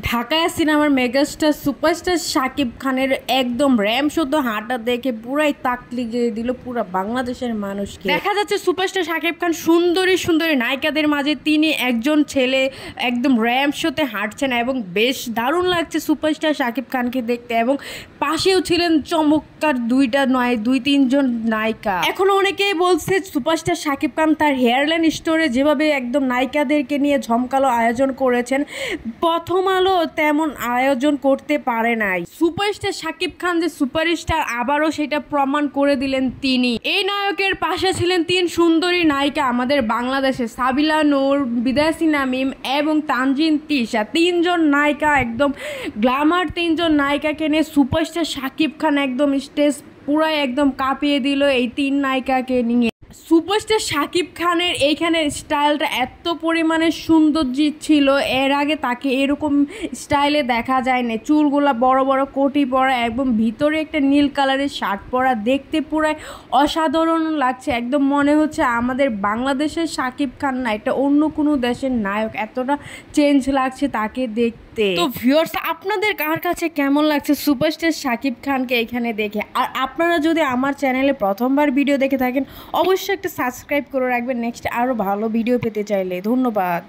ঢাকায় সিনেমার megastar superstar Shakib খানের একদম র্যাম শুদ্ধ হাঁটা দেখে পুরাই তাক লিগিয়ে দিল পুরো বাংলাদেশের মানুষকে। দেখা যাচ্ছে সুপারস্টার শাকিব খান সুন্দরী সুন্দরী নায়িকাদের মাঝে তিনি একজন ছেলে একদম র্যাম শোতে হাঁটছেন এবং বেশ দারুণ লাগছে সুপারস্টার শাকিব খানকে দেখতে। এবং পাশেও ছিলেন চমৎকার দুই তিনজন নায়িকা। এখন অনেকেই বলছে সুপারস্টার শাকিব খান তার হেয়ারলাইন স্টোরে যেভাবে একদম নায়িকাদেরকে নিয়ে ঝমকালো আয়োজন করেছেন, প্রথম আলো তেমন আয়োজন করতে পারে নাই। সুপারস্টার শাকিব খান যে সুপারস্টার আবারও সেটা প্রমাণ করে দিলেন তিনি। এই নায়কের পাশে ছিলেন তিন সুন্দরী নায়িকা আমাদের বাংলাদেশে, সাবিলা নূর, বিদ্যাসিনা মিম এবং তানজিন তিশা। তিনজন নায়িকা একদম গ্ল্যামার, তিনজন নায়িকাকে নিয়ে সুপারস্টার শাকিব খান একদম স্টেজ পুরাই একদম কাঁপিয়ে দিল এই তিন নায়িকাকে নিয়ে। সুপারস্টার শাকিব খানের এইখানের স্টাইলটা এত পরিমাণে সুন্দর ছিল, এর আগে তাকে এরকম স্টাইলে দেখা যায়নি। চুলগুলা বড় বড় কোটি পরা এবং ভিতরে একটা নীল কালারের শার্ট পরা, দেখতে পুরাই অসাধারণ লাগছে। একদম মনে হচ্ছে আমাদের বাংলাদেশের শাকিব খান না, এটা অন্য কোনো দেশের নায়ক, এতটা চেঞ্জ লাগছে তাকে দেখতে। তো ভিউয়ার্স, আপনাদের কার কাছে কেমন লাগছে সুপারস্টার শাকিব খানকে এখানে দেখে? আর আপনারা যদি আমার চ্যানেলে প্রথমবার ভিডিও দেখে থাকেন অবশ্যই একটা সাবস্ক্রাইব করে রাখবেন নেক্সট আরও ভালো ভিডিও পেতে চাইলে। ধন্যবাদ।